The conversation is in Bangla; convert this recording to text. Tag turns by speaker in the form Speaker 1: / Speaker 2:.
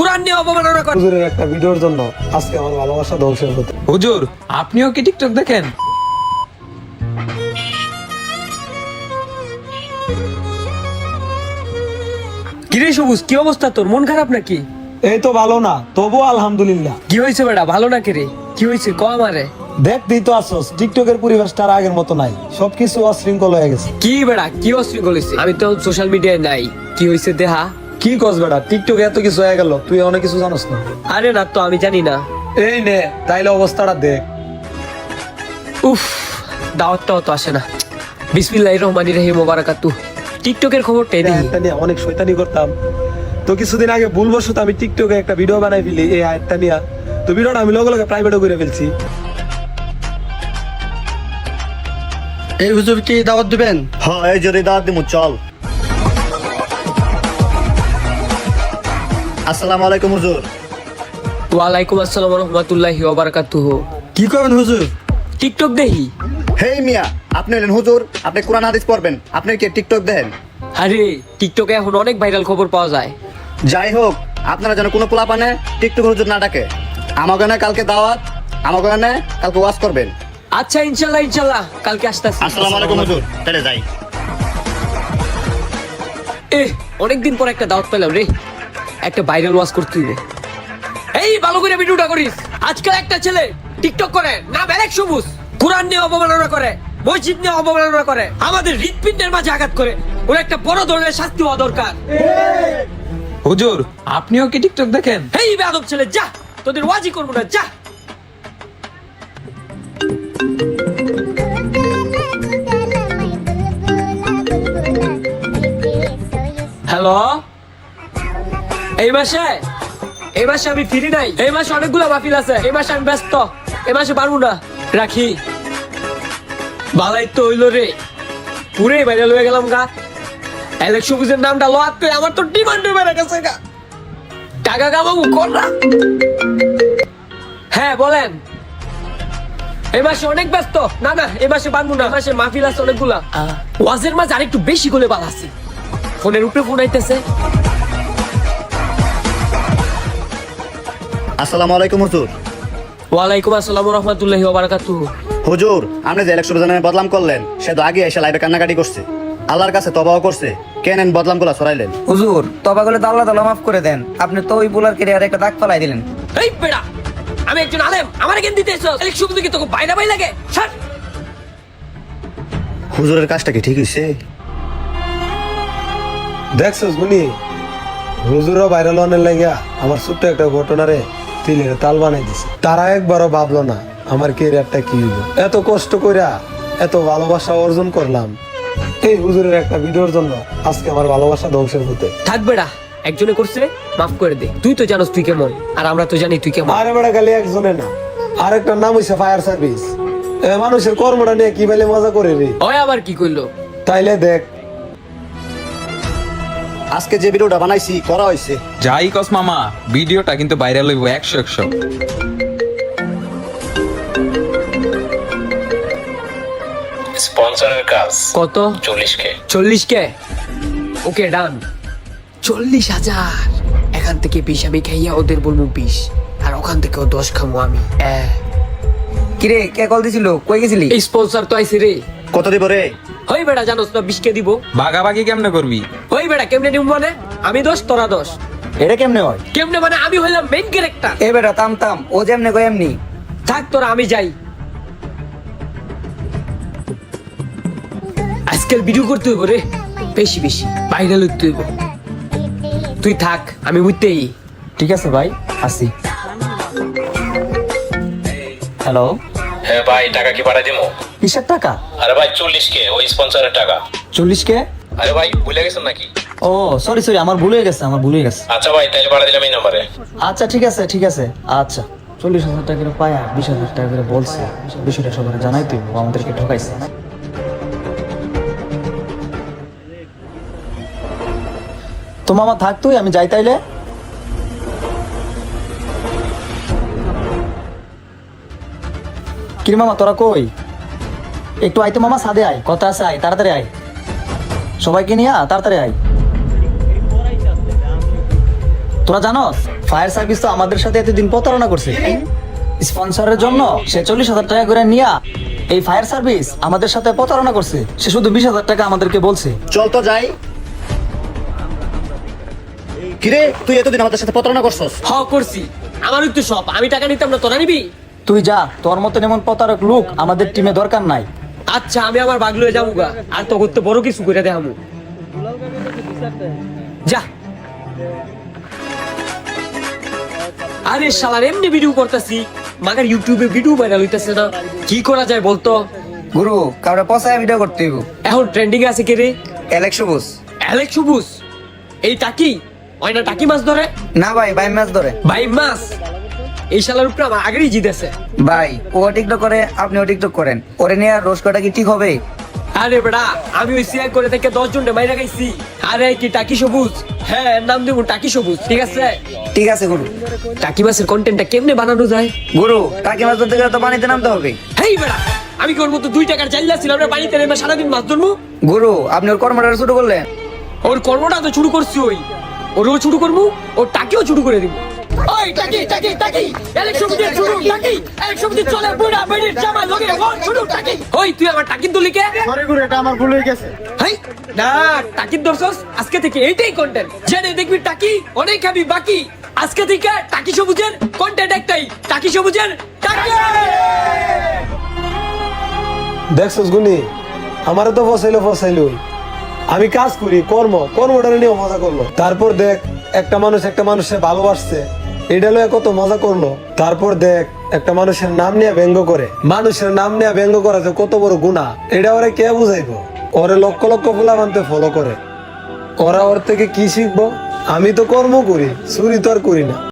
Speaker 1: কুরআন নিয়ে অবমাননা করে।
Speaker 2: হুজুরের একটা ভিডিওর জন্য আজকে আমার ভালোবাসা ধ্বংসের পথে।
Speaker 3: হুজুর আপনিও কি টিকটক দেখেন?
Speaker 1: কিরে সবুজ, কি অবস্থা তোর? মন খারাপ নাকি?
Speaker 2: এই তো ভালো না, তবু আলহামদুলিল্লাহ।
Speaker 1: কি হয়েছে বেটা? ভালো না কে রে? কি হয়েছে ক আমারে।
Speaker 2: দেখতেই তো আসছস, টিকটকের পরিবেশটা আর আগের মতো নাই, সবকিছু অশৃঙ্খল হয়ে গেছে।
Speaker 1: কি বেটা, কি অশৃঙ্খল হয়েছে? আমি তো সোশ্যাল মিডিয়ায় নাই। কি হয়েছে দেহা?
Speaker 2: কি কস বেটা, টিকটকে এত কিছু হয়ে গেল, তুই অনেক কিছু জানোস না।
Speaker 1: আরে না তো, আমি জানি না।
Speaker 2: এই নে তাইলে অবস্থাটা দেখ।
Speaker 1: উফ, দাওয়াতটাও তো আসে না। বিসমিল্লাহির রহমানির রহিম বারাকাতু। টিকটকের খবরটাই দেখি।
Speaker 2: আয়াতটা নিয়ে অনেক শয়তানি করতাম তো, কিছুদিন আগে ভুলবশত আমি টিকটকে একটা ভিডিও বানাই ফেলি এই আয়াতটা নিয়ে। তো ভিডিওটা আমি লগে লগে প্রাইভেটও করে ফেলছি।
Speaker 4: এই হুজুর কি দাওয়াত দিবেন?
Speaker 5: হ্যাঁ, এই যদি দাওয়াত দিমু চল। আসসালামু আলাইকুম হুজুর।
Speaker 1: ওয়ালাইকুম আসসালাম রহমতুল্লাহি ওয়া বারাকাতুহু।
Speaker 4: কি করবেন হুজুর?
Speaker 1: টিকটক দেখি।
Speaker 5: হেই মিয়া, আপনি এলেন হুজুর, আপনি কোরআন হাদিস পড়বেন, আপনি কি টিকটক দেখেন?
Speaker 1: আরে টিকটকে এখন অনেক ভাইরাল খবর পাওয়া যায়।
Speaker 5: যাই হোক, আপনারা যেন কোনো পোলা পানে টিকটক হুজুর না ডাকে। আমাকে না কালকে দাওয়াত, আমাকে না কালকে ওয়াজ করবেন।
Speaker 1: আচ্ছা ইনশাল্লাহ ইনশাল্লাহ, কালকে আসতেছি।
Speaker 5: আসসালামু আলাইকুম হুজুর, তাহলে যাই।
Speaker 1: অনেকদিন পর একটা দাওয়াত পেলাম রে। একটা ভাইরাল ওয়াজ করতে হইবে। এই ভালো করে ভিডিওটা করিস। আজকাল একটা ছেলে টিকটক করে, না ব্যালেক সবুজ, কুরআন নিয়ে অবমাননা করে, মসজিদ নিয়ে অবমাননা করে, আমাদের হৃৎপিণ্ডের মাঝে আঘাত করে। ওর একটা বড় ধরনের শাস্তি হওয়া দরকার।
Speaker 3: হুজুর আপনিও কি টিকটক দেখেন?
Speaker 1: এই বেয়াদব ছেলে, যা, তোদের ওয়াজই করবো না, যা। হ্যালো, এই মাসে আমি ফ্রি নাই। এই মাসে অনেকগুলো মাহফিল আছে। এই মাসে আমি ব্যস্ত, এই মাসে পারবো না। রাখি। বালাই তো হইলো রে, পুরে বাইরে লয়ে গেলাম গা। অ্যালেক্স সবুজের নামটা লোয়াত করে আমার তো ডিমান্ড বেড়ে গেছে গা। টাকা কামাবো কর না। হ্যাঁ বলেন। এই মাসে অনেক ব্যস্ত। না না, এই মাসে পারবো না। এই মাসে মাহফিল আছে অনেকগুলা। ওয়াজের মাঝে আরেকটু বেশি করে বাল আছে। ফোনের উপরে ফোন আইতেছে।
Speaker 5: আসসালামু আলাইকুম হুজুর।
Speaker 1: ওয়ালাইকুম আসসালাম রহমতুল্লাহি ওয়া বারাকাতুহু।
Speaker 5: হুজুর, আপনি যে ইলেকশন জানার বদলাম করলেন, সে তো আগে এসে লাইভে কান্নাকাটি করছে, আল্লাহর কাছে তবাও করছে, কেন বদলাম গুলা ছড়াইলেন?
Speaker 6: হুজুর তবা করলে তো আল্লাহ তাআলা মাফ করে দেন। আপনি তো ওই বুলার ক্যারিয়ারে একটা দাগ ফেলাই দিলেন।
Speaker 1: এই বেড়া, আমি একজন আলেম, আমার জ্ঞান দিতে এসো। ইলেকশন দিকে তোকে বাইরে বাই লাগে। ছাড়।
Speaker 5: হুজুরের কাজটা কি ঠিক হইছে?
Speaker 2: দেখছস গুনি, হুজুরও ভাইরাল হওয়ার লাগিয়া আমার ছোট্ট একটা ঘটনারে তিলের তাল বানাই দিছে। তারা একবারও ভাবলো না আমার ক্যারিয়ারটা কি হইব। এত কষ্ট কইরা এত ভালোবাসা অর্জন করলাম এই হুজুরের একটা ভিডিওর জন্য আজকে আমার ভালোবাসা ধ্বংসের পথে।
Speaker 1: থাক বেড়া, একজনে করছে, মাফ করে দে। তুই তো জানোস তুই কেমন, আর আমরা তো জানি তুই কেমন।
Speaker 2: আরে বেটা, খালি একজনে না, আরেকটার নাম হইছে ফায়ার সার্ভিস। মানুষের কর্মটা নিয়ে কি বেলে মজা করে রে।
Speaker 1: ওই আবার কি করলো?
Speaker 2: তাইলে দেখ,
Speaker 5: আজকে যে ভিডিওটা বানাইছি করা হয়েছে।
Speaker 3: যাই কস মামা, ভিডিওটা কিন্তু ভাইরাল হইব 100-100।
Speaker 7: স্পন্সরের কাজ
Speaker 1: কত?
Speaker 7: 40K।
Speaker 1: 40K? ওকে ডান। 40,000। এখান থেকে 20 আমি খাইয়া ওদের বলবো 20, আর ওখান থেকেও 10 খামো আমি।
Speaker 6: কিরে কে কল দিছিল? কই গেছিলি?
Speaker 1: এই স্পন্সর তো আইছে রে।
Speaker 5: কত দিব রে?
Speaker 1: ওই বেড়া জানোস না 20K দিব।
Speaker 3: ভাগাভাগি কেমনে করবি?
Speaker 1: ওই বেড়া কেমনে নিব মানে? আমি 10 তোরা 10।
Speaker 6: এটা কেমনে হয়?
Speaker 1: কেমনে মানে? আমি হইলাম মেইন ক্যারেক্টার।
Speaker 6: এ বেটা থাম থাম, ও যেমনে কই এমনি।
Speaker 1: থাক তোরা, আমি যাই। আজকাল ভিডিও করতে হইব রে, বেশি বেশি ভাইরাল হইতে হইব। তুই থাক, আমি বুঝতেই।
Speaker 6: ঠিক আছে ভাই, আসি। হ্যালো,
Speaker 7: হ্যাঁ ভাই, টাকা কি পাঠাই দিমু?
Speaker 6: কিসের টাকা?
Speaker 7: আরে ভাই 40K, ওই স্পন্সরের টাকা।
Speaker 6: 40K?
Speaker 7: আরে ভাই ভুলে গেছেন নাকি?
Speaker 6: ও সরি সরি, আমার ভুল হয়ে গেছে, আমার ভুল হয়ে গেছে।
Speaker 7: আচ্ছা ভাই, তাইলে পাঠাই দিলাম এই নম্বরে।
Speaker 6: আচ্ছা ঠিক আছে ঠিক আছে। আচ্ছা 40,000 টাকা করে পায়া 20,000 টাকা করে বলছে, বিষয়টা সবার জানাই তুই, ও আমাদেরকে ঠকাইছে। তো মামা থাক তুই, আমি যাই তাইলে। কি রে মামা তোরা কই? একটু আয় তো মামা, সাদে আয়, কথা আছে, আয় তাড়াতাড়ি আয়, সবাইকে নিয়ে তাড়াতাড়ি আয়। তোরা জানোস ফায়ার সার্ভিস তো আমাদের সাথে এতদিন প্রতারণা করছে। স্পন্সরের জন্য সে 40,000 টাকা করে নিয়া এই ফায়ার সার্ভিস আমাদের সাথে প্রতারণা করছে। সে শুধু 20,000 টাকা আমাদেরকে বলছে।
Speaker 5: চল তো যাই। কিরে তুই এতদিন আমাদের সাথে প্রতারণা করছস?
Speaker 1: করছি, আমারই তো সব। আমি টাকা নিতাম না, তোরা নিবি?
Speaker 6: তুই যা, তোর মতন এমন প্রতারক লোক আমাদের টিমে দরকার নাই।
Speaker 1: আচ্ছা, আমি আমার বাগ লয়ে যাবো গা, আর তো করতে বড় কিছু করে দেখাবো। যা। আরে শালার এমনি ভিডিও করতেছি, মাগার ইউটিউবে ভিডিও ভাইরাল হইতেছে না। কি করা যায় বলতো?
Speaker 8: গুরু কাউরে পচায় ভিডিও করতে হইব।
Speaker 1: এখন ট্রেন্ডিং আছে কে রে?
Speaker 8: অ্যালেক্স সবুজ।
Speaker 1: অ্যালেক্স সবুজ? এই টাকি ওই না টাকি মাছ ধরে?
Speaker 8: না ভাই, ভাই মাছ ধরে।
Speaker 1: ভাই মাছ? এই শালার উপরে আমার আগেই জিদ আছে।
Speaker 8: ভাই ও টিকটক করে, আপনিও টিকটক করেন, ওরে নিয়ে রোস্ট করা কি ঠিক হবে?
Speaker 1: আরে বেড়া, আমি ওই সিআই করে থেকে 10 জনকে মাইরা খাইছি। আরে কি টাকি সবুজ? হ্যাঁ, এর নাম দেবো টাকি সবুজ, ঠিক আছে?
Speaker 8: ঠিক আছে গুরু।
Speaker 1: টাকি মাছের কন্টেন্টটা কেমনে বানানো যায়?
Speaker 8: গুরু টাকি মাছ ধরতে গেলে তো পানিতে নামতে হবে।
Speaker 1: হেই বেড়া, আমি কি ওর মতো 2 টাকার চাইলা ছিলাম না পানিতে নেমে সারাদিন মাছ ধরবো?
Speaker 8: গুরু আপনি ওর কর্মটা শুরু করলেন।
Speaker 1: ওর কর্মটা তো শুরু করছি, ওরও শুরু করবো, ওর টাকিও শুরু করে দিব। ওই টাকি টাকি টাকি ইলেকশন দিয়ে শুরু টাকি ইলেকশন দিয়ে চলে বুড়া বেড়ির জামা লগে ওর শুরু টাকি। ওই তুই আমার টাকির দলি কে?
Speaker 4: সরি গুরু, এটা আমার ভুল হয়ে গেছে।
Speaker 1: হেই না, টাকির দর্শক আজকে থেকে এইটাই কন্টেন্ট। জেনে দেখবি টাকি অনেক খাবি বাকি। আজকে থেকে টাকি সবুজের কন্টেন্ট একটাই, টাকি সবুজের টাকি।
Speaker 2: দেখছস গুনি, আমারে তো ফসাইলো। আমি কাজ করি, কর্মটা নিয়ে মজা করলো। তারপর দেখ একটা মানুষের ভালোবাসছে, এটা লয়ে কত মজা করলো। তারপর দেখ একটা মানুষের নাম নিয়ে ব্যঙ্গ করে। মানুষের নাম নিয়ে ব্যঙ্গ করা যে কত বড় গুনাহ, এটা ওরা কে বুঝাইবো? ওরে লক্ষ লক্ষ ফুলাবানতে ফলো করে। ওরা ওর থেকে কি শিখবো? আমি তো কর্ম করি, চুরি তো আর করি না।